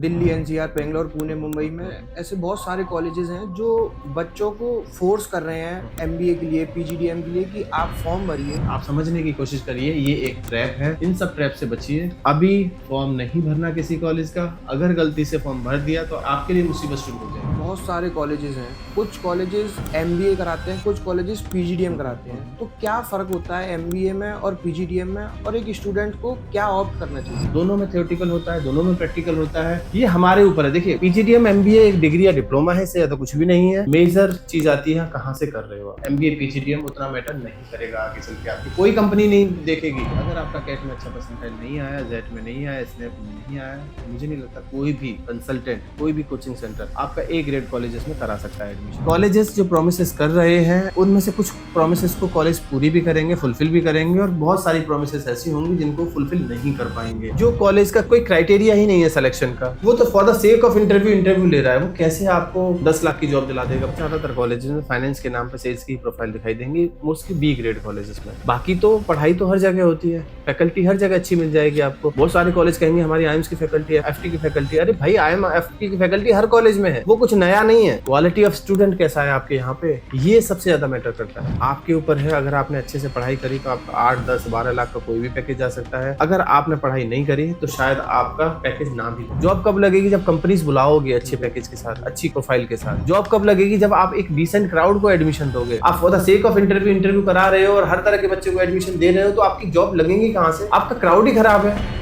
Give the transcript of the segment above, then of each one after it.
Delhi, NCR, Bangalore, Pune, Mumbai में ऐसे बहुत सारे कॉलेजेस हैं जो बच्चों को फोर्स कर रहे हैं एमबीए के लिए, पीजीडीएम के लिए कि आप फॉर्म भरिए। आप समझने की कोशिश करिए, ये एक ट्रैप है। इन सब ट्रैप से बचिए। अभी फॉर्म नहीं भरना किसी कॉलेज का, अगर गलती से फॉर्म भर दिया तो आपके लिए मुसीबत शुरू हो जाएगी। बहुत सारे कॉलेजेस हैं, कुछ कॉलेजेस एमबीए कराते हैं, कुछ कॉलेजेस पीजीडीएम कराते हैं। तो क्या फर्क होता है एमबीए में और पीजीडीएम में, और एक स्टूडेंट को क्या ऑप्ट करना चाहिए? दोनों में थ्योरेटिकल होता है, दोनों में प्रैक्टिकल होता है। ये हमारे ऊपर है। देखिए, पीजीडीएम एमबीए एक डिग्री या डिप्लोमा है, इससे ज्यादा कुछ भी नहीं है। मेजर चीज आती है कहाँ से कर रहे हो। एमबीए पीजीडीएम उतना मैटर नहीं करेगा आगे चल के। आपकी कोई कंपनी नहीं देखेगी। अगर आपका कैट में अच्छा परसेंटाइल नहीं आया, जेट में नहीं आया, स्नैप में नहीं आया, मुझे नहीं लगता कोई भी कंसल्टेंट, कोई भी कोचिंग सेंटर आपका ए ग्रेड कॉलेजेस में करा सकता है एडमिशन। कॉलेजेस जो प्रोमिसेस कर रहे हैं, उनमें से कुछ प्रोमिसेस को कॉलेज पूरी भी करेंगे, फुलफिल भी करेंगे, और बहुत सारी प्रोमिसेस ऐसी होंगी जिनको फुलफिल नहीं कर पाएंगे। जो कॉलेज का कोई क्राइटेरिया ही नहीं है सिलेक्शन का, वो तो for the sake of interview ले रहा है। वो कैसे आपको 10 लाख की जॉब दिला देगा? ज्यादातर कॉलेजेस में फाइनेंस के नाम पर सेल्स की प्रोफाइल दिखाई देंगी, मोस्टली बी ग्रेड कॉलेजेस में। बाकी तो पढ़ाई तो हर जगह होती है, फैकल्टी हर जगह अच्छी मिल जाएगी आपको। बहुत सारे कॉलेज कहेंगे हमारी आईएम्स की फैकल्टी है, एफटी की फैकल्टी है। अरे भाई, आईएम एफटी की फैकल्टी हर कॉलेज में है, वो कुछ नया नहीं है। क्वालिटी ऑफ स्टूडेंट कैसा है आपके यहाँ पे, ये सबसे ज्यादा मैटर करता है। आपके ऊपर है। अगर आपने अच्छे से पढ़ाई करी तो आपका 8, 10, 12 लाख का कोई भी पैकेज आ सकता है। अगर आपने पढ़ाई नहीं करी तो शायद आपका पैकेज ना भी। जॉब कब लगेगी? जब कंपनीज बुलाओगे अच्छे पैकेज के साथ, अच्छी प्रोफाइल के साथ। जॉब कब लगेगी? जब आप एक डिसेंट क्राउड को एडमिशन दोगे। आप for the sake of interview करा रहे हो और हर तरह के बच्चे को एडमिशन दे रहे हो, तो आपकी जॉब लगेगी कहाँ से? आपका क्राउड ही खराब है।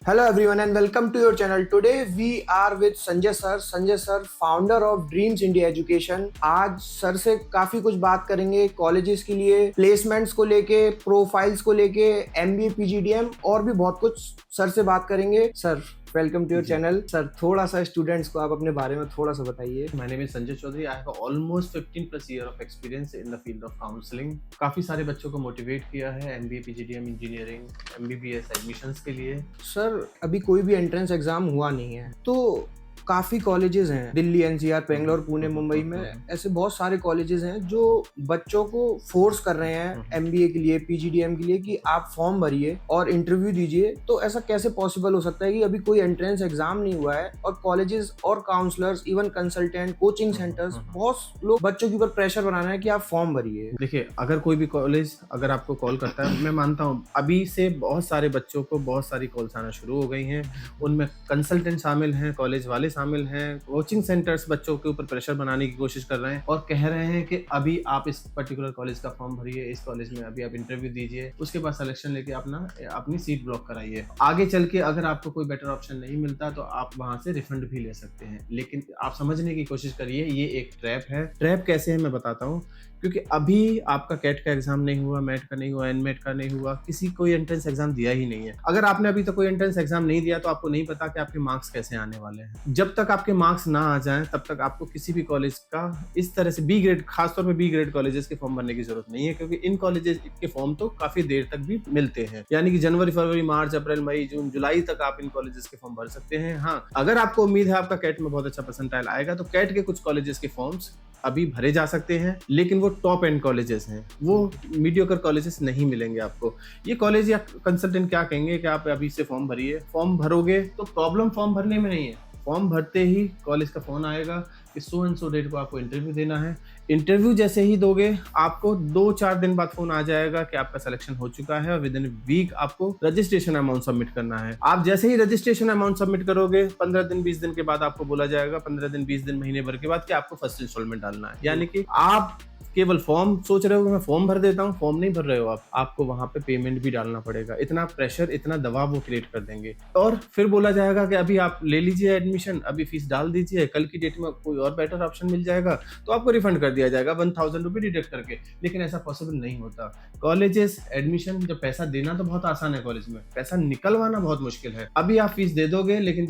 Hello everyone and welcome to your channel. Today we are with Sanjay sir. Sanjay sir, founder of Dreams India Education. आज सर से काफी कुछ बात करेंगे कॉलेजेस के लिए, प्लेसमेंट्स को लेके, प्रोफाइल्स को लेके, एमबीए, पीजीडीएम और भी बहुत कुछ सर से बात करेंगे। Sir, welcome to your channel. Sir, थोड़ा सा स्टूडेंट्स को आप अपने बारे में थोड़ा सा बताइए। My name is Sanjay Chaudhary. I have almost 15+ year of experience in the field of counseling. काफी सारे बच्चों को मोटिवेट किया है MBA, PGDM, engineering, MBBS admissions के लिए। सर, अभी कोई भी एंट्रेंस एग्जाम हुआ नहीं है, तो काफी कॉलेजेस हैं दिल्ली, एनसीआर, बेंगलोर, पुणे, मुंबई में ऐसे बहुत सारे कॉलेजेस हैं जो बच्चों को फोर्स कर रहे हैं एमबीए के लिए, पीजीडीएम के लिए कि आप फॉर्म भरिए और इंटरव्यू दीजिए। तो ऐसा कैसे पॉसिबल हो सकता है कि अभी कोई एंट्रेंस एग्जाम नहीं हुआ है और कॉलेजेस और counsellors, even consultant, coaching centres, बहुत लोग बच्चों के ऊपर प्रेशर बना रहे हैं कि आप फॉर्म भरिए? देखिए, अगर कोई भी कॉलेज अगर आपको कॉल करता है, मैं मानता हूँ अभी से बहुत सारे बच्चों को बहुत सारी कॉल्स आना शुरू हो गई हैं। उनमें कंसल्टेंट शामिल हैं, कॉलेज वाले शामिल हैं, कोचिंग सेंटर्स बच्चों के ऊपर प्रेशर बनाने की कोशिश कर रहे हैं और कह रहे हैं कि अभी आप इस पर्टिकुलर कॉलेज का फॉर्म भरिए, इस कॉलेज में अभी आप इंटरव्यू दीजिए, उसके बाद सिलेक्शन लेके अपनी सीट ब्लॉक कराइए। आगे चल के अगर आपको कोई बेटर ऑप्शन नहीं मिलता तो आप वहां से रिफंड भी ले सकते हैं। लेकिन आप समझने की कोशिश करिए, ये एक ट्रैप है। ट्रैप कैसे है मैं बताता हूँ। क्योंकि अभी आपका कैट का एग्जाम नहीं हुआ, मैट का नहीं हुआ, एनमेट का नहीं हुआ, किसी कोई एंट्रेंस एग्जाम दिया ही नहीं है। अगर आपने अभी तक कोई एंट्रेंस एग्जाम नहीं दिया तो आपको नहीं पता कि आपके मार्क्स कैसे आने वाले हैं। जब तक आपके मार्क्स ना आ जाएं तब तक आपको किसी भी कॉलेज का इस तरह से बी ग्रेड, खासतौर पर बी ग्रेड कॉलेजेस के फॉर्म भरने की जरूरत नहीं है, क्योंकि इन कॉलेजेस के फॉर्म तो काफी देर तक भी मिलते हैं। यानी कि जनवरी, फरवरी, मार्च, अप्रैल, मई, जून, जुलाई तक आप इन कॉलेजेस के फॉर्म भर सकते हैं। हाँ, अगर आपको उम्मीद है आपका कैट में बहुत अच्छा परसेंटाइल आएगा तो कैट के कुछ कॉलेजेस के फॉर्म्स अभी भरे जा सकते हैं, लेकिन वो टॉप एंड कॉलेजेस हैं, वो मीडियोकर कॉलेजेस नहीं मिलेंगे आपको। ये कॉलेज या कंसल्टेंट क्या कहेंगे कि आप अभी से फॉर्म भरिए। फॉर्म भरोगे तो प्रॉब्लम फॉर्म भरने में नहीं है। फॉर्म भरते ही कॉलेज का फोन आएगा कि सो एंड सो डेट को आपको इंटरव्यू देना है। इंटरव्यू जैसे ही दोगे, आपको 2-4 दिन बाद फोन आ जाएगा कि आपका सिलेक्शन हो चुका है और विद इन वीक आपको रजिस्ट्रेशन अमाउंट सबमिट करना है। आप जैसे ही रजिस्ट्रेशन अमाउंट सबमिट करोगे, 15 दिन 20 दिन के बाद आपको बोला जाएगा, 15 दिन 20 दिन महीने भर के बाद, कि आपको फर्स्ट इंस्टॉलमेंट डालना है। यानी कि आप केवल फॉर्म सोच रहे हो कि मैं फॉर्म भर देता हूँ, फॉर्म नहीं भर रहे हो आप, आपको वहां पे पेमेंट भी डालना पड़ेगा। इतना प्रेशर, इतना दबाव वो क्रिएट कर देंगे और फिर बोला जाएगा कि अभी आप ले लीजिए एडमिशन, अभी फीस डाल दीजिए, कल की डेट में कोई और बेटर ऑप्शन मिल जाएगा तो आपको रिफंड कर दिया जाएगा 1000 रुपये डिडक्ट करके। लेकिन ऐसा पॉसिबल नहीं होता। कॉलेजेस एडमिशन, जब पैसा देना तो बहुत आसान है, कॉलेज में पैसा निकलवाना बहुत मुश्किल है। अभी आप फीस दे दोगे, लेकिन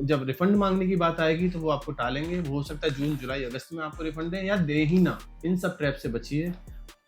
जब रिफंड मांगने की बात आएगी तो वो आपको टालेंगे। वो हो सकता है जून, जुलाई, अगस्त में आपको रिफंड दें या दे ही ना। इन सब ट्रैप से बचिए।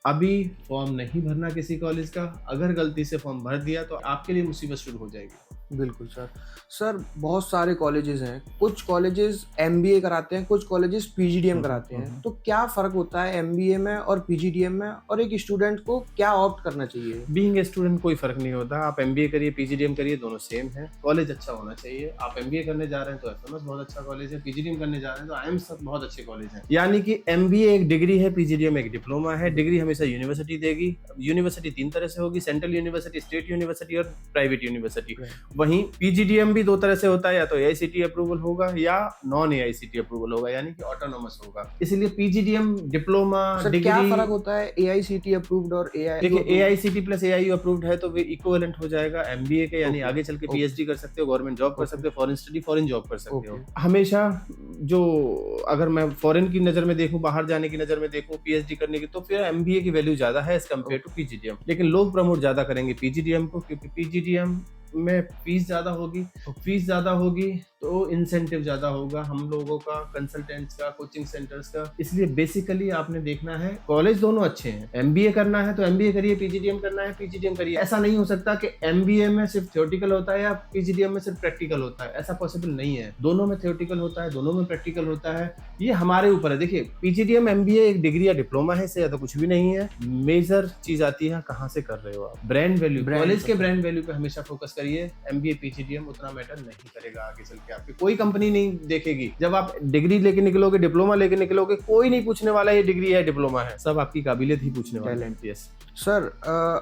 अभी फॉर्म नहीं भरना किसी कॉलेज का, अगर गलती से फॉर्म भर दिया तो आपके लिए मुसीबत शुरू हो जाएगी। बिल्कुल सर। सर बहुत सारे कॉलेजेस हैं, कुछ कॉलेजेस एमबीए कराते हैं, कुछ कॉलेजेस पीजीडीएम कराते हैं। तो क्या फ़र्क होता है एमबीए में और पीजीडीएम में, और एक स्टूडेंट को क्या ऑप्ट करना चाहिए? बीइंग ए स्टूडेंट कोई फर्क नहीं होता, आप एमबीए करिए, पीजीडीएम करिए, दोनों सेम है। कॉलेज अच्छा होना चाहिए। आप एमबीए करने जा रहे हैं तो एफएमएस बहुत अच्छा कॉलेज है, पीजीडीएम करने जा रहे हैं तो आईएम्स बहुत अच्छे कॉलेज हैं। यानी कि एमबीए एक डिग्री है, पीजीडीएम एक डिप्लोमा है। डिग्री हमेशा यूनिवर्सिटी देगी। यूनिवर्सिटी 3 तरह से होगी, सेंट्रल यूनिवर्सिटी, स्टेट यूनिवर्सिटी और प्राइवेट यूनिवर्सिटी। वहीं पीजीडीएम भी 2 तरह से होता है, या तो एआईसीटी अप्रूवल होगा या नॉन एआईसीटी अप्रूवल होगा, यानी कि ऑटोनोमस होगा। इसलिए पीजीडीएम डिप्लोमा सर क्या फ़र्क होता है एआईसीटी अप्रूव्ड और एआई? देखिए, एआईसीटी प्लस एआईयू अप्रूव्ड है तो वे इक्विवेलेंट हो जाएगा एमबीए के, यानी आगे चल के पीएचडी कर सकते हो, गवर्नमेंट जॉब कर सकते हो, फॉरेन स्टडी, फॉरेन जॉब कर सकते हो। हमेशा जो, अगर मैं फॉरेन की नजर में देखूं, बाहर जाने की नजर में देखूं, पीएचडी करने की, तो फिर एमबीए की वैल्यू ज्यादा है एज कम्पेयर टू पीजीडीएम। लेकिन लोग प्रमोट ज्यादा करेंगे पीजीडीएम को, क्योंकि पीजीडीएम में फीस ज्यादा होगी। फीस ज्यादा होगी तो इंसेंटिव ज्यादा होगा हम लोगों का, कंसल्टेंट्स का, कोचिंग सेंटर्स का। इसलिए बेसिकली आपने देखना है, कॉलेज दोनों अच्छे हैं। एमबीए करना है तो एमबीए करिए, पीजीडीएम करना है पीजीडीएम करिए। ऐसा नहीं हो सकता कि एमबीए में सिर्फ थ्योरेटिकल होता है या पीजीडीएम में सिर्फ प्रैक्टिकल होता है, ऐसा पॉसिबल नहीं है। दोनों में थ्योरेटिकल होता है, दोनों में प्रैक्टिकल होता है, ये हमारे ऊपर है। देखिए, पीजीडीएम एमबीए एक डिग्री या डिप्लोमा है, इससे ज्यादा कुछ भी नहीं है। मेजर चीज आती है कहाँ से कर रहे हो आप, ब्रांड वैल्यू। कॉलेज के ब्रांड वैल्यू पे हमेशा फोकस करिए। एमबीए पीजीडीएम उतना मैटर नहीं करेगा आगे चल के, आपकी कोई कंपनी नहीं देखेगी। जब आप डिग्री लेके निकलोगे, डिप्लोमा लेके निकलोगे, कोई नहीं पूछने वाला ये डिग्री है डिप्लोमा है, सब आपकी काबिलियत ही पूछने वाला है। यस सर,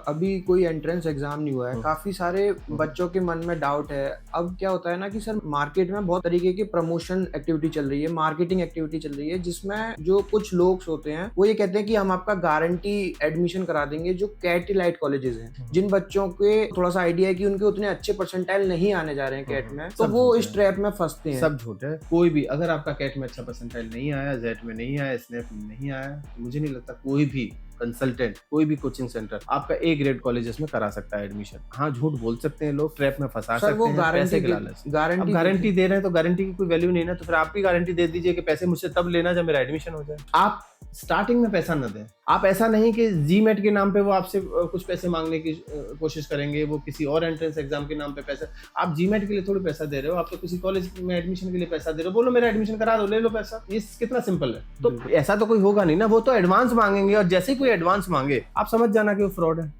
अभी कोई एंट्रेंस एग्जाम नहीं हुआ है, काफी सारे बच्चों के मन में डाउट है। अब क्या होता है ना कि सर मार्केट में बहुत तरीके की प्रमोशन एक्टिविटी चल रही है, मार्केटिंग एक्टिविटी चल रही है, जिसमें जो कुछ लोग होते हैं वो ये कहते हैं कि हम आपका गारंटी एडमिशन करा देंगे। जो कैट लाइट कॉलेजेस हैं, जिन बच्चों के थोड़ा सा आइडिया है कि उनके उतने अच्छे परसेंटाइल नहीं आने जा रहे हैं कैट में, तो वो इस ट्रैप में फंसते हैं। सब झूठ है। कोई भी, अगर आपका कैट में अच्छा परसेंटाइल नहीं आया, जेट में नहीं आया, स्नैप में नहीं आया, तो मुझे नहीं लगता कोई भी कंसल्टेंट, कोई भी कोचिंग सेंटर आपका ए ग्रेड कॉलेजेस में करा सकता है एडमिशन। हाँ, झूठ बोल सकते हैं लोग, ट्रैप में फंसा सकते हैं पैसे के लालच। गारंटी दे रहे हैं तो गारंटी की कोई वैल्यू नहीं ना, तो फिर आप भी गारंटी दे दीजिए कि पैसे मुझसे तब लेना जब मेरा एडमिशन हो जाए। आप स्टार्टिंग में पैसा न दें। आप ऐसा नहीं कि जीमेट के नाम पे वो आपसे कुछ पैसे मांगने की कोशिश करेंगे, वो किसी और एंट्रेंस एग्जाम के नाम पे पैसा। आप जीमेट के लिए थोड़ी पैसा दे रहे हो, आप तो किसी कॉलेज में एडमिशन के लिए पैसा दे रहे हो। बोलो मेरा एडमिशन करा दो, ले लो पैसा। ये कितना सिंपल है। तो ऐसा तो कोई होगा नहीं ना, वो तो एडवांस मांगेंगे, और जैसे ही कोई एडवांस मांगे आप समझ जाना कि वो फ्रॉड है।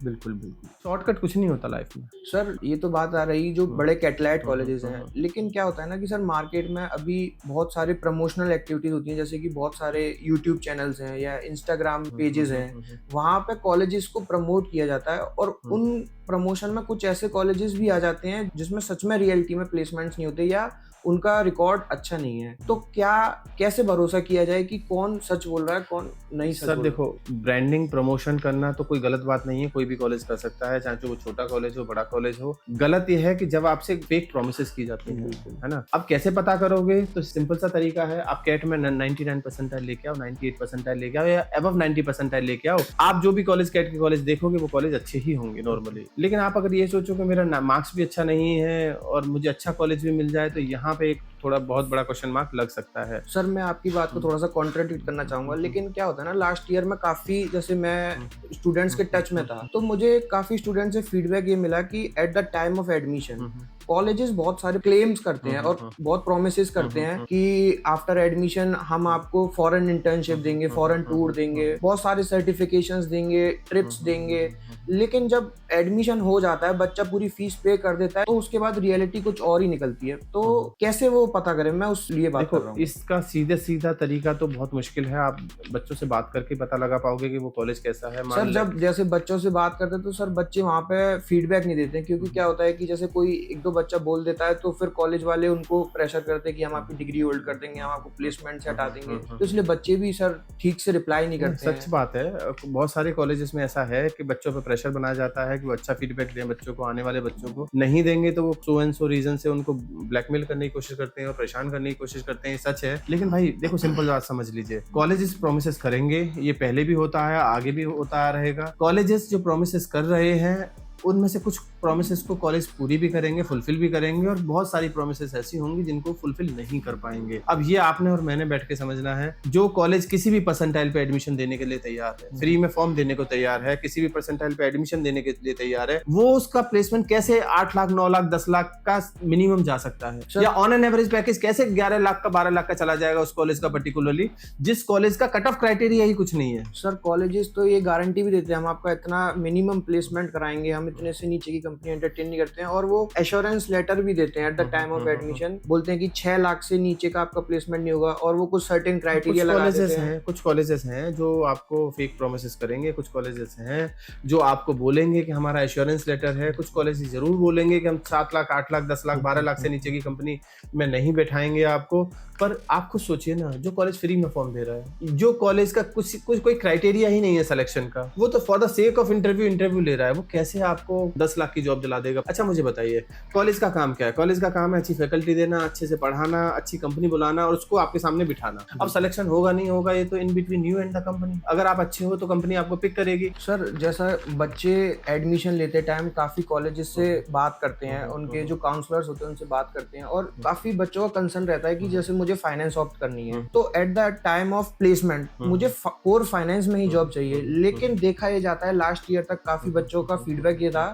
बिल्कुल बिल्कुल, शॉर्टकट कुछ नहीं होता लाइफ में। सर ये तो बात आ रही जो बड़े कैटलाइट कॉलेजेस हैं, लेकिन क्या होता है ना कि सर मार्केट में अभी बहुत सारे प्रमोशनल एक्टिविटीज होती हैं, जैसे कि बहुत सारे यूट्यूब चैनल्स हैं या इंस्टाग्राम पेजेस हैं, वहाँ पे कॉलेजेस को प्रमोट किया जाता है, और उन प्रमोशन में कुछ ऐसे कॉलेजेस भी आ जाते हैं जिसमें सच में रियलिटी में प्लेसमेंट्स नहीं होते या उनका रिकॉर्ड अच्छा नहीं है। तो क्या, कैसे भरोसा किया जाए कि कौन सच बोल रहा है, कौन नहीं सच बोल रहा है? देखो, ब्रांडिंग प्रमोशन करना तो कोई गलत बात नहीं है, कोई भी कॉलेज कर सकता है, चाहे वो छोटा कॉलेज हो, बड़ा कॉलेज हो। गलत यह है कि जब आपसे फेक प्रॉमिसेस की जाती हैं, है ना। अब कैसे पता करोगे? तो सिंपल सा तरीका है, आप कैट में 99 परसेंटाइल लेके आओ, 98 परसेंटाइल लेके आओ, या अबव 90 परसेंटाइल लेके आओ। आप जो भी कॉलेज, कैट के कॉलेज देखोगे वो कॉलेज अच्छे ही होंगे नॉर्मली। लेकिन आप अगर ये सोचो कि मेरा मार्क्स भी अच्छा नहीं है और मुझे अच्छा कॉलेज भी मिल जाए, तो यहाँ पे एक थोड़ा बहुत बड़ा क्वेश्चन मार्क लग सकता है। सर मैं आपकी बात को थोड़ा सा कॉन्ट्रडिक्ट करना चाहूंगा, लेकिन क्या होता है ना, लास्ट ईयर में काफी, जैसे मैं स्टूडेंट्स के टच में था, तो मुझे काफी स्टूडेंट्स से फीडबैक ये मिला कि at the time of admission colleges बहुत सारे क्लेम्स करते हैं और बहुत प्रोमिसेस करते हैं कि आफ्टर एडमिशन हम आपको फॉरेन इंटर्नशिप देंगे, फॉरेन टूर देंगे, बहुत सारे सर्टिफिकेशंस देंगे, ट्रिप्स देंगे। लेकिन जब एडमिशन हो जाता है, बच्चा पूरी फीस पे कर देता है, तो उसके बाद रियलिटी कुछ और ही निकलती है। तो कैसे वो पता करें? मैं उस लिए बात कर रहा हूँ। इसका सीधे सीधा तरीका तो बहुत मुश्किल है। आप बच्चों से बात करके पता लगा पाओगे कि वो कॉलेज कैसा है। सर जब जैसे बच्चों से बात करते हैं तो सर बच्चे वहाँ पे फीडबैक नहीं देते, क्योंकि क्या होता है कि जैसे कोई एक दो बच्चा बोल देता है तो फिर कॉलेज वाले उनको प्रेशर करते हैं कि हम आपकी डिग्री होल्ड कर देंगे, हम आपको प्लेसमेंट से हटा देंगे। तो इसलिए बच्चे भी सर ठीक से रिप्लाई नहीं करते। सच बात है, बहुत सारे कॉलेजेस में ऐसा है कि बच्चों पर प्रेशर बनाया जाता है कि वो अच्छा फीडबैक दें बच्चों को, आने वाले बच्चों को। नहीं देंगे तो वो सो एंड सो रीजन से उनको ब्लैकमेल करने की कोशिश करते हैं और परेशान करने की कोशिश करते हैं। सच है। लेकिन भाई देखो, सिंपल बात समझ लीजिए, कॉलेजेस प्रोमिसेस करेंगे, ये पहले भी होता है, आगे भी होता रहेगा। कॉलेजेस जो प्रोमिसेस कर रहे हैं उनमें से कुछ प्रोमिसेस को कॉलेज पूरी भी करेंगे, फुलफिल भी करेंगे, और बहुत सारी प्रोमिसेस ऐसी होंगी जिनको फुलफिल नहीं कर पाएंगे। अब ये आपने और मैंने बैठ के समझना है। जो कॉलेज किसी भी परसेंटाइल पे एडमिशन देने के लिए तैयार है, फ्री में फॉर्म देने को तैयार है, किसी भी परसेंटाइल पे एडमिशन देने के लिए तैयार है, वो उसका प्लेसमेंट कैसे 8 लाख 9 लाख 10 लाख का मिनिमम जा सकता है, या ऑन एन एवरेज पैकेज कैसे 11 लाख का 12 लाख का चला जाएगा उस कॉलेज का, पर्टिकुलरली जिस कॉलेज का कट ऑफ क्राइटेरिया ही कुछ नहीं है। सर कॉलेजेस तो ये गारंटी भी देते हैं, हम आपका इतना मिनिमम प्लेसमेंट कराएंगे, हम इतने से नीचे की कंपनी एंटरटेन नहीं करते हैं, और वो एश्योरेंस लेटर भी देते हैं at the time of admission, बोलते हैं कि 6 लाख से नीचे का आपका प्लेसमेंट नहीं होगा, और वो कुछ सर्टेन क्राइटेरिया लगा देते हैं। कुछ कॉलेजेस हैं जो आपको फेक प्रोमिसेस करेंगे, कुछ कॉलेजेस हैं जो आपको बोलेंगे कि हमारा एश्योरेंस लेटर है, कुछ कॉलेजेस जरूर बोलेंगे कि हम 7 लाख 8 लाख 10 लाख 12 लाख से नीचे की कंपनी में नहीं बैठाएंगे आपको। पर आप खुद सोचिए ना, जो कॉलेज फ्री में फॉर्म दे रहा है, जो कॉलेज का कुछ कोई क्राइटेरिया ही नहीं है सिलेक्शन का, वो तो for the sake of interview ले रहा है, वो कैसे आपको 10 लाख की जॉब दिला देगा? अच्छा मुझे बताइए, कॉलेज का काम क्या है? कॉलेज का काम है अच्छी फैकल्टी देना, अच्छे से पढ़ाना, अच्छी कंपनी बुलाना और उसको आपके सामने बिठाना। अब सिलेक्शन होगा नहीं होगा, ये तो in between you and the company. अगर आप अच्छे हो तो कंपनी आपको पिक करेगी। सर जैसा बच्चे एडमिशन लेते टाइम काफी कॉलेजेस से बात करते हैं, उनके जो काउंसलर्स होते हैं उनसे बात करते हैं, और काफी बच्चों का कंसर्न रहता है कि जैसे मुझे फाइनेंस ऑप्ट करनी है, तो at the time of placement मुझे कोर फाइनेंस में ही जॉब चाहिए। लेकिन देखा ये जाता है, लास्ट ईयर तक काफी बच्चों का फीडबैक ये था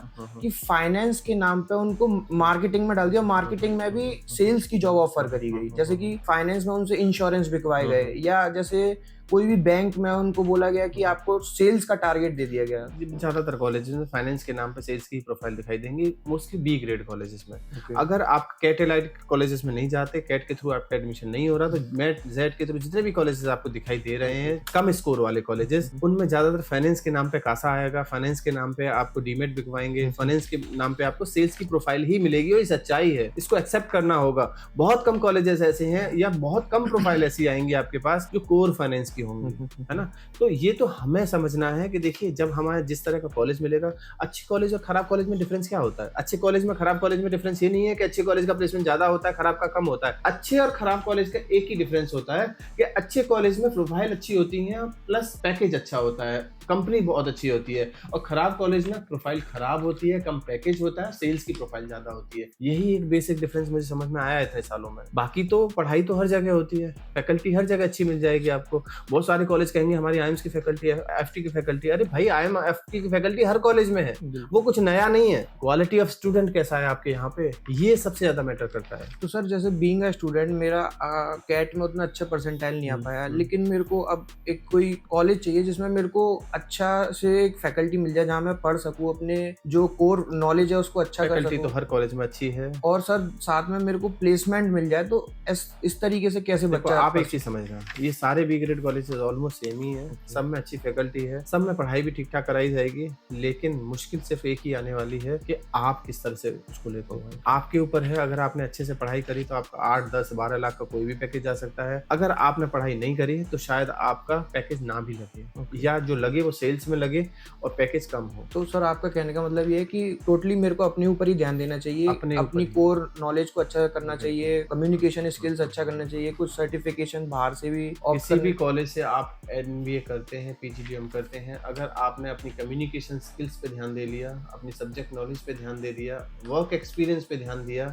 कि फाइनेंस के नाम पे उनको मार्केटिंग में डाल दिया, मार्केटिंग में भी सेल्स की जॉब ऑफर करी गई, जैसे कि फाइनेंस में उनसे इंश्योरेंस बिकवाए गए, या जैसे कोई भी बैंक में उनको बोला गया कि आपको सेल्स का टारगेट दे दिया गया। ज्यादातर कॉलेजेस में फाइनेंस के नाम पे सेल्स की प्रोफाइल दिखाई देंगी, मोस्टली बी ग्रेड कॉलेजेस में। अगर आप कैट एलाइड कॉलेजेस में नहीं जाते, कैट के थ्रू आपका एडमिशन नहीं हो रहा, तो मैट जेड के थ्रू जितने भी कॉलेजेस आपको दिखाई दे रहे हैं कम स्कोर वाले कॉलेजेस, उनमें ज्यादातर फाइनेंस के नाम पे कासा आएगा, फाइनेंस के नाम पे आपको डीमेट बिकवाएंगे, फाइनेंस के नाम पे आपको सेल्स की प्रोफाइल ही मिलेगी, और ये सच्चाई है, इसको एक्सेप्ट करना होगा। बहुत कम कॉलेजेस ऐसे हैं या बहुत कम प्रोफाइल ऐसी आएंगी आपके पास जो कोर फाइनेंस की होंगी, है ना। तो ये तो हमें समझना है कि देखिए, जब हमारे जिस तरह का कॉलेज मिलेगा, अच्छे कॉलेज और खराब कॉलेज में डिफरेंस क्या होता है? अच्छे कॉलेज में खराब कॉलेज में डिफरेंस ये नहीं है कि अच्छे कॉलेज का प्लेसमेंट ज्यादा होता है, खराब का कम होता है। अच्छे और खराब कॉलेज का एक ही डिफरेंस होता है कि अच्छे कॉलेज में प्रोफाइल अच्छी होती है प्लस पैकेज अच्छा होता है, कंपनी बहुत अच्छी होती है, और खराब कॉलेज में प्रोफाइल खराब होती है, कम पैकेज होता है, सेल्स की प्रोफाइल ज्यादा होती है। यही एक बेसिक डिफरेंस मुझे समझ में आया इतने सालों में। बाकी तो पढ़ाई तो हर जगह होती है, फैकल्टी हर जगह अच्छी मिल जाएगी आपको। बहुत सारे कॉलेज कहेंगे हमारी आईएम्स की फैकल्टी है, एफटी की फैकल्टी है। अरे भाई, आईएम एफटी की फैकल्टी हर कॉलेज में है, वो कुछ नया नहीं है। क्वालिटी ऑफ स्टूडेंट कैसा है आपके यहाँ पे, ये सबसे ज्यादा मैटर करता है। तो सर जैसे बीइंग अ स्टूडेंट, मेरा कैट में उतना अच्छा परसेंटाइल नहीं आ पाया, लेकिन मेरे को अब एक कोई कॉलेज चाहिए जिसमें मेरे को अच्छा से एक फैकल्टी मिल जाए, जहाँ मैं पढ़ सकूँ, अपने जो कोर नॉलेज है उसको अच्छा कर सकूँ। तो हर कॉलेज में अच्छी है, और सर साथ में मेरे को प्लेसमेंट मिल जाए, तो इस तरीके से कैसे बच्चा। आप एक चीज समझना, ये सारे B grade colleges almost same ही है, सब में अच्छी फैकल्टी है, सब में पढ़ाई भी ठीक ठाक कराई जाएगी, लेकिन मुश्किल सिर्फ एक ही आने वाली है कि आप किस तरह से उसको लेकर आए। आपके ऊपर है। अगर आपने अच्छे से पढ़ाई करी तो आपका 8, 10, 12 लाख का कोई भी पैकेज आ सकता है। अगर आपने पढ़ाई नहीं करी तो शायद आपका पैकेज ना भी लगे, या जो लगे वो सेल्स में लगे और पैकेज कम हो। तो सर आपका कहने का मतलब ये है कि टोटली मेरे को अपने ऊपर ही ध्यान देना चाहिए, अपनी कोर नॉलेज को अच्छा करना चाहिए, कम्युनिकेशन स्किल्स अच्छा करना चाहिए, कुछ सर्टिफिकेशन बाहर से भी। किसी भी कॉलेज से आप एमबीए करते हैं, पीजीडीएम करते हैं, अगर आपने अपनी कम्युनिकेशन स्किल्स पे ध्यान दे लिया, अपनी सब्जेक्ट नॉलेज पे ध्यान दे दिया, वर्क एक्सपीरियंस पे ध्यान दिया,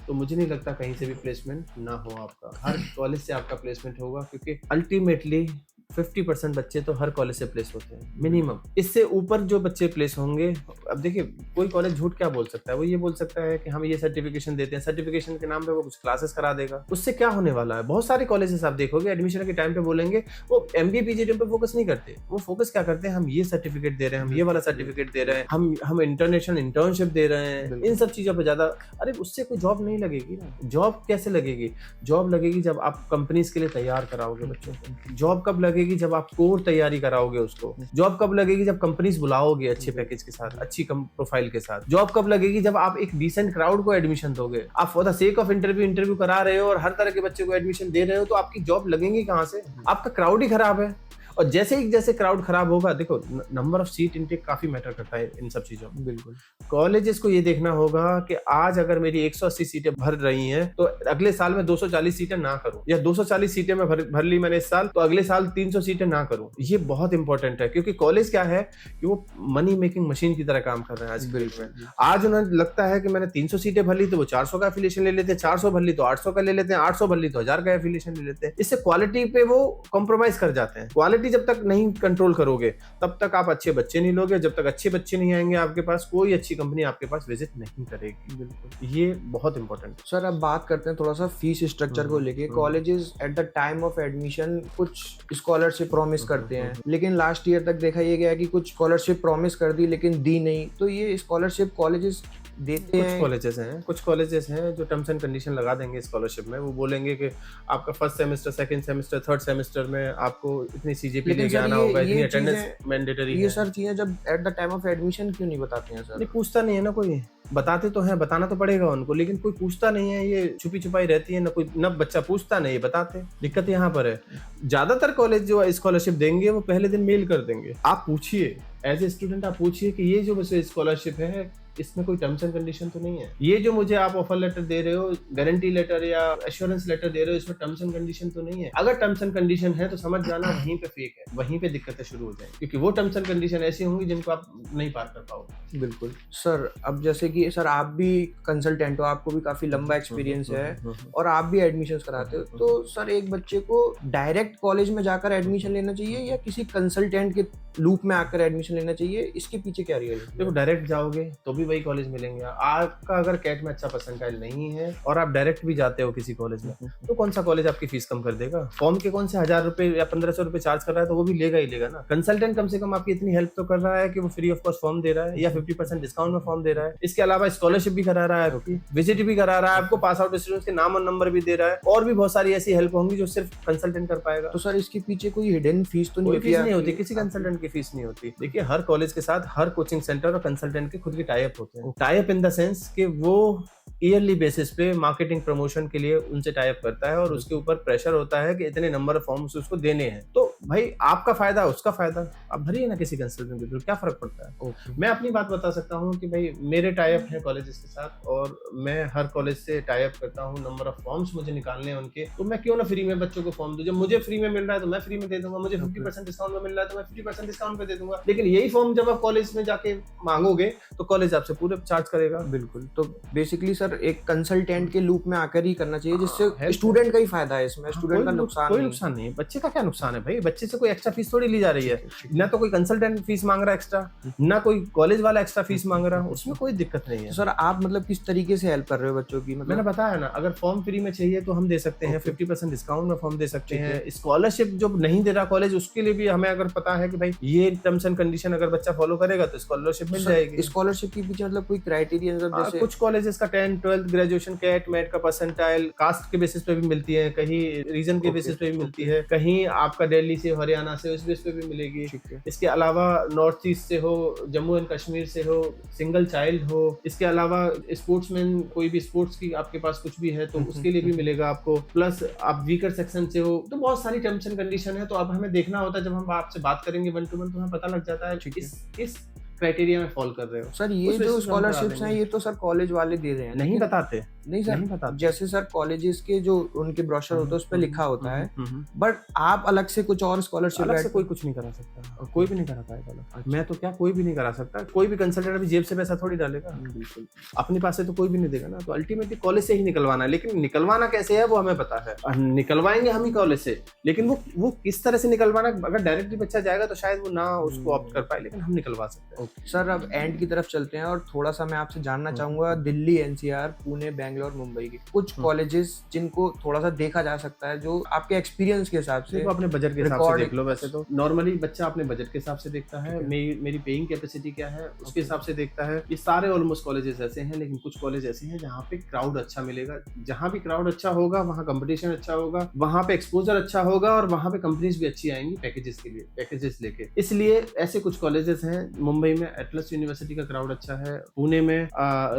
तो मुझे नहीं लगता कहीं से भी प्लेसमेंट ना हो आपका। हर कॉलेज से आपका प्लेसमेंट होगा, क्योंकि अल्टीमेटली 50% बच्चे तो हर कॉलेज से प्लेस होते हैं मिनिमम। इससे ऊपर जो बच्चे प्लेस होंगे, अब देखिए कोई कॉलेज झूठ क्या बोल सकता है, वो ये बोल सकता है कि हम ये सर्टिफिकेशन देते हैं, सर्टिफिकेशन के नाम पे वो कुछ क्लासेस करा देगा, उससे क्या होने वाला है। बहुत सारे कॉलेजेस आप देखोगे एडमिशन के टाइम पे बोलेंगे वो एमबीए पीजीडीएम पे फोकस नहीं करते, वो फोकस क्या करते हैं, हम ये सर्टिफिकेट दे रहे हैं, हम ये वाला सर्टिफिकेट दे रहे हैं, हम इंटरनेशनल इंटर्नशिप दे रहे हैं, इन सब चीजों पर ज्यादा। अरे उससे कोई जॉब नहीं लगेगी ना। जॉब कैसे लगेगी? जॉब लगेगी जब आप कंपनीज के लिए तैयार कराओगे बच्चों को। जॉब कब लगेगी? जब आप कोर तैयारी कराओगे उसको। जॉब कब लगेगी? जब कंपनीज बुलाओगे अच्छे पैकेज के साथ, अच्छी प्रोफाइल के साथ। जॉब कब लगेगी? जब आप एक डिसेंट क्राउड को एडमिशन दोगे। आप for the sake of interview करा रहे हो और हर तरह के बच्चे को एडमिशन दे रहे हो, तो आपकी जॉब लगेंगी कहां से? आपका क्राउड ही खराब है। और जैसे क्राउड खराब होगा, देखो नंबर ऑफ सीट इनटेक काफी मैटर करता है इन सब चीजों में। बिल्कुल। कॉलेजेस को ये देखना होगा कि आज अगर मेरी 180 सीटें भर रही हैं तो अगले साल में 240 सीटें ना करूं, या 240 सीटें मैं भर ली मैंने इस साल, तो अगले साल 300 सीटें ना करूं। ये बहुत इंपॉर्टेंट है, क्योंकि कॉलेज क्या है कि वो मनी मेकिंग मशीन की तरह काम कर रहे हैं आज के डेट में। आज उन्हें लगता है कि मैंने 300 सीटें भर ली तो वो 400 का एफिलिएशन ले लेते हैं, 400 भर ली तो 800 का ले लेते हैं, 800 भर ली तो 1000 का एफिलिएशन ले लेते हैं। इससे क्वालिटी पे वो कॉम्प्रोमाइज कर जाते हैं। क्वालिटी जब तक नहीं कंट्रोल करोगे तब तक आप अच्छे बच्चे नहीं लोगे, जब तक अच्छे बच्चे नहीं आएंगे आपके पास, कोई अच्छी कंपनी आपके पास विजिट नहीं करेगी। बिल्कुल। ये बहुत इंपॉर्टेंट है। सर अब बात करते हैं थोड़ा सा फीस स्ट्रक्चर को लेके। Colleges at the time of admission कुछ स्कॉलरशिप प्रॉमिस करते हैं, लेकिन लास्ट ईयर तक देखा ये गया कि कुछ स्कॉलरशिप प्रॉमिस कर दी लेकिन दी नहीं। तो ये स्कॉलरशिप कॉलेजेस देते हैं? कुछ कॉलेजेस हैं जो टर्म्स एंड कंडीशन लगा देंगे स्कॉलरशिप में। वो बोलेंगे कि आपका first semester, second semester, third semester में आपको इतनी सीजीपी लेके आना होगा, इतनी अटेंडेंस मैंडेटरी है। ये सर चीजें जब at the time of admission क्यों नहीं बताते हैं सर? नहीं, पूछता नहीं है ना कोई। बताते तो हैं, बताना तो पड़ेगा उनको, लेकिन कोई पूछता नहीं है। ये छुपी छुपाई रहती है ना, कोई न बच्चा पूछता नहीं बताते। दिक्कत यहाँ पर है। ज्यादातर कॉलेज जो स्कॉलरशिप देंगे वो पहले दिन मेल कर देंगे। आप पूछिए एज ए स्टूडेंट, आप पूछिए कि ये जो स्कॉलरशिप है इसमें कोई टर्म्स एंड कंडीशन तो नहीं है। ये जो मुझे आप ऑफर लेटर दे रहे हो, गारंटी लेटर या एश्योरेंस लेटर दे रहे हो, इसमें टर्म्स एंड कंडीशन तो नहीं है। अगर टर्म्स एंड कंडीशन है तो समझ जाना वहीं पे फेक है, वहीं पे दिक्कतें शुरू हो जाएंगी, क्योंकि वो टर्म्स एंड कंडीशन ऐसी होंगी जिनको आप नहीं पार कर पाओगे। बिल्कुल सर। अब जैसे कि सर आप भी कंसल्टेंट हो, आपको भी काफी लंबा एक्सपीरियंस है और आप भी एडमिशन कराते हो, तो सर एक बच्चे को डायरेक्ट कॉलेज में जाकर एडमिशन लेना चाहिए या किसी कंसल्टेंट के लूप में आकर एडमिशन लेना चाहिए? इसके पीछे क्या रियलिटी है? देखो, डायरेक्ट जाओगे तो भी वही कॉलेज मिलेंगे। आपका अगर कैट में अच्छा परसेंटाइल नहीं है और आप डायरेक्ट भी जाते हो किसी कॉलेज में, तो कौन सा कॉलेज आपकी फीस कम कर देगा? फॉर्म के कौन से 1000 रुपए या 1500 रुपए चार्ज कर रहा है तो वो भी लेगा ही लेगा ना। कंसल्टेंट कम से कम आपकी इतनी हेल्प तो कर रहा है कि वो फ्री ऑफ कॉस्ट फॉर्म दे रहा है या 50% डिस्काउंट में फॉर्म दे रहा है। इसके अलावा स्कॉलरशिप भी करा रहा है, विजिट भी करा रहा है, आपको पास आउट स्टूडेंट्स के नाम और नंबर भी दे रहा है, और भी बहुत सारी ऐसी हेल्प होंगी जो सिर्फ कंसल्टेंट कर पाएगा। तो सर इसके पीछे कोई हिडन फीस तो फीस नहीं होती, किसी कंसल्टेंट की फीस नहीं होती। देखिए, हर कॉलेज के साथ हर कोचिंग सेंटर और कंसल्टेंट के खुद के टाई अप होते हैं। Tie up in the sense कि वो ईयरली बेसिस पे मार्केटिंग प्रमोशन के लिए उनसे टाई अप करता है और उसके ऊपर प्रेशर होता है कि इतने नंबर ऑफ फॉर्म्स उसको देने हैं। तो भाई आपका फायदा उसका फायदा, आप भरिए ना किसी कंसल्टेंट के थ्रू, क्या फर्क पड़ता है। मैं अपनी बात बता सकता हूँ कि भाई मेरे टाई अप है कॉलेजेस के साथ और मैं हर कॉलेज से टाई अप करता हूँ। नंबर ऑफ फॉर्म्स मुझे निकालने हैं उनके, तो मैं क्यों ना फ्री में बच्चों को फॉर्म दूं। जब मुझे फ्री में मिल रहा है तो मैं फ्री में दे दूंगा, मुझे 50% डिस्काउंट में मिल रहा है तो मैं 50% डिस्काउंट पे दे दूंगा। लेकिन यही फॉर्म जब आप कॉलेज में जाके मांगोगे तो कॉलेज आपसे पूरे चार्ज करेगा। बिल्कुल। तो बेसिकली सर एक कंसल्टेंट के लूप में आकर ही करना चाहिए, जिससे स्टूडेंट का ही फायदा है इसमें, स्टूडेंट का नुकसान कोई नुकसान नहीं है। बच्चे का क्या नुकसान है भाई? बच्चे से कोई एक्स्ट्रा फीस थोड़ी ली जा रही है, ना तो कोई कंसल्टेंट फीस मांग रहा है एक्स्ट्रा, ना कोई कॉलेज वाला एक्स्ट्रा फीस मांग रहा है, उसमें कोई दिक्कत नहीं है। सर आप मतलब किस तरीके से हेल्प कर रहे हो बच्चों की? मैंने बताया ना, अगर फॉर्म फ्री में चाहिए तो हम दे सकते हैं, 50% डिस्काउंट में फॉर्म दे सकते हैं। स्कॉलरशिप जो नहीं दे रहा कॉलेज, उसके लिए भी हमें अगर पता है कि भाई ये टर्म्स एंड कंडीशन अगर बच्चा फॉलो करेगा तो स्कॉलरशिप मिल जाएगी। स्कॉलरशिप के पीछे मतलब कोई क्राइटेरिया? जैसे कुछ कॉलेजेस का 10th 12th graduation CAT MAT का परसेंटाइल कास्ट के बेसिस पे भी मिलती है, कहीं रीजन के बेसिस पे भी मिलती है, कहीं आपका दिल्ली से हरियाणा से उस बेस पे भी मिलेगी। इसके अलावा नॉर्थ ईस्ट से हो, जम्मू एंड कश्मीर से हो, सिंगल चाइल्ड हो, इसके अलावा स्पोर्ट्समैन कोई भी स्पोर्ट्स की आपके पास कुछ भी है तो उसके लिए भी मिलेगा आपको, प्लस आप वीकर सेक्शन से हो, तो बहुत सारी टर्म्स एंड कंडीशन है। तो अब हमें देखना होता है, जब हम आपसे बात करेंगे 1 to 1 तो हमें पता लग जाता है किस क्राइटेरिया में फॉल कर रहे हो। सर ये जो स्कॉलरशिप्स हैं ये तो सर कॉलेज वाले दे रहे हैं, नहीं बताते। नहीं सर, नहीं बताते। जैसे सर कॉलेजेस के जो उनके ब्रोशर होते हैं उस पे लिखा होता है, बट आप अलग से कुछ और स्कॉलरशिप अलग से कोई कुछ नहीं करा सकता, कोई भी नहीं करा पाएगा। मैं तो क्या, कोई भी नहीं करा सकता। कोई भी कंसल्टेंट अभी जेब से पैसा थोड़ी डालेगा, बिल्कुल अपने पास से तो कोई भी नहीं देगा ना। तो अल्टीमेटली कॉलेज से ही निकलवाना है, लेकिन निकलवाना कैसे है वो हमें पता है। निकलवाएंगे हम ही कॉलेज से, लेकिन वो किस तरह से निकलवाना, अगर डायरेक्टली बच्चा जाएगा तो शायद वो ना उसको ऑप्ट कर पाए, लेकिन हम निकलवा सकते हैं। सर अब एंड की तरफ चलते हैं और थोड़ा सा मैं आपसे जानना चाहूंगा दिल्ली, एनसीआर, पुणे, बेंगलोर, मुंबई के कुछ कॉलेजेस जिनको थोड़ा सा देखा जा सकता है, जो आपके एक्सपीरियंस के हिसाब से, अपने बजट के हिसाब से देख लो। वैसे तो नॉर्मली बच्चा अपने बजट के हिसाब से देखता है, मेरी पेइंग कैपेसिटी क्या है उसके हिसाब से देखता है। ये सारे ऑलमोस्ट कॉलेजेस ऐसे हैं, लेकिन कुछ कॉलेज ऐसे हैं जहाँ पे क्राउड अच्छा मिलेगा। जहाँ भी क्राउड अच्छा होगा वहाँ कंपटीशन अच्छा होगा, वहाँ पे एक्सपोजर अच्छा होगा और वहाँ पे कंपनीज भी अच्छी आएंगी पैकेजेस के लिए, पैकेजेस लेके। इसलिए ऐसे कुछ कॉलेजेस हैं मुंबई में एटलस यूनिवर्सिटी का क्राउड अच्छा है, पुणे में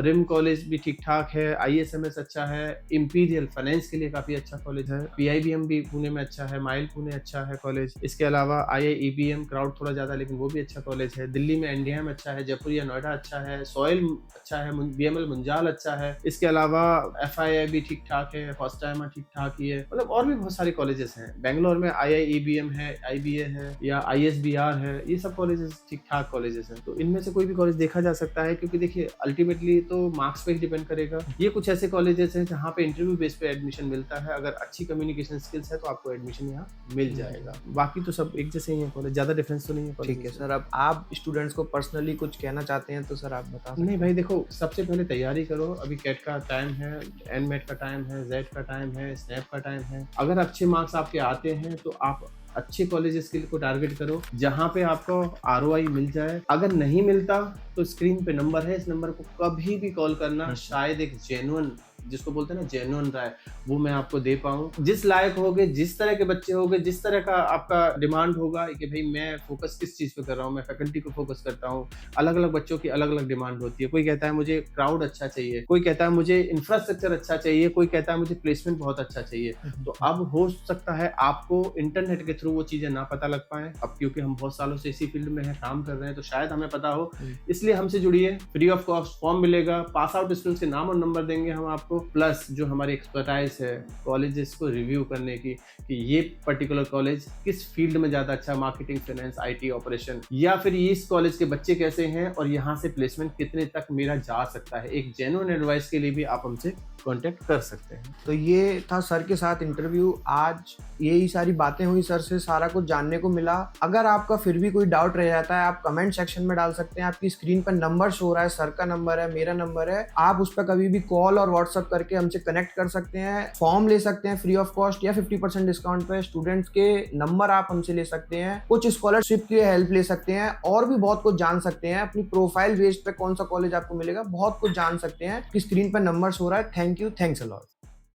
रिम कॉलेज भी ठीक ठाक है, ISMS अच्छा है, इंपीरियल फाइनेंस के लिए काफी अच्छा कॉलेज है, PIBM भी पुणे में अच्छा है, माइल पुणे अच्छा है कॉलेज। इसके अलावा IIEBM क्राउड थोड़ा ज्यादा लेकिन वो भी अच्छा कॉलेज है। दिल्ली में NDM अच्छा है, जयपुर या नोएडा अच्छा है, सोयल अच्छा है, BML मुंजाल अच्छा है। इसके अलावा FII भी ठीक ठाक है, फर्स्ट टाइम ठीक ठाक ही है, मतलब और भी बहुत सारे कॉलेजेस हैं। बेंगलोर में IIEBM है, IBA है या ISBR है, ये सब कॉलेजेस ठीक ठाक कॉलेजेस हैं। तो इनमें से कोई भी कॉलेज देखा जा सकता है, क्योंकि देखिए अल्टीमेटली तो मार्क्स पे ही डिपेंड करेगा। ये कुछ ऐसे कॉलेजेस हैं जहाँ पे इंटरव्यू बेस पे एडमिशन मिलता है, अगर अच्छी कम्युनिकेशन स्किल्स है तो आपको एडमिशन यहाँ मिल जाएगा। बाकी तो सब एक जैसे ही है कॉलेज, ज्यादा डिफरेंस तो नहीं है। ठीक है सर, अब आप स्टूडेंट्स को पर्सनली कुछ कहना चाहते हैं तो सर आप बता सकते हैं। नहीं भाई देखो, सबसे पहले तैयारी करो, अभी कैट का टाइम है, एनमेट का टाइम है, जेड का टाइम है, स्नैप का टाइम है। अगर अच्छे मार्क्स आपके आते हैं तो आप अच्छे कॉलेजेस के लिए को टारगेट करो जहां पे आपको ROI मिल जाए। अगर नहीं मिलता तो स्क्रीन पे नंबर है, इस नंबर को कभी भी कॉल करना, शायद एक जेन्युइन, जिसको बोलते हैं ना जेन्युइन राय, वो मैं आपको दे पाऊँ। जिस लायक होगे, जिस तरह के बच्चे होगे, जिस तरह का आपका डिमांड होगा कि भाई मैं फोकस किस चीज़ पे कर रहा हूँ, मैं फैकल्टी को फोकस करता हूँ। अलग अलग बच्चों की अलग अलग डिमांड होती है। कोई कहता है मुझे क्राउड अच्छा चाहिए, कोई कहता है मुझे इंफ्रास्ट्रक्चर अच्छा चाहिए, कोई कहता है मुझे प्लेसमेंट बहुत अच्छा चाहिए। तो अब हो सकता है आपको इंटरनेट के थ्रू वो चीज़ें ना पता लग पाए, अब क्योंकि हम बहुत सालों से इसी फील्ड में है, काम कर रहे हैं, तो शायद हमें पता हो। इसलिए हमसे जुड़िए, फ्री ऑफ कॉस्ट फॉर्म मिलेगा, पास आउट स्टूडेंट्स के नाम और नंबर देंगे हम आपको, प्लस जो हमारी एक्सपर्टाइज है कॉलेजेस को रिव्यू करने की कि ये पर्टिकुलर कॉलेज किस फील्ड में ज़्यादा अच्छा, मार्केटिंग, फाइनेंस, IT ऑपरेशन, या फिर इस कॉलेज के बच्चे कैसे हैं और यहाँ से प्लेसमेंट कितने तक मेरा जा सकता है। एक जेन्युइन एडवाइस के लिए भी आप हमसे कांटेक्ट कर सकते हैं। तो ये था सर के साथ इंटरव्यू। आज यही सारी बातें हुई सर से, सारा कुछ जानने को मिला। अगर आपका फिर भी कोई डाउट रह जाता है, आप कमेंट सेक्शन में डाल सकते हैं। आपकी स्क्रीन पर नंबर शो हो रहा है, सर का नंबर है, मेरा नंबर है, आप उस पर कभी भी कॉल और व्हाट्सअप करके हमसे कनेक्ट कर सकते हैं। फॉर्म ले सकते हैं फ्री ऑफ कॉस्ट या 50% डिस्काउंट पे। स्टूडेंट्स के नंबर आप हमसे ले सकते हैं, कुछ स्कॉलरशिप की हेल्प ले सकते हैं, और भी बहुत कुछ जान सकते हैं। अपनी प्रोफाइल बेस्ड पे कौन सा कॉलेज आपको मिलेगा, बहुत कुछ जान सकते हैं। स्क्रीन पर नंबर शो हो रहा है। Thank you, thanks a lot.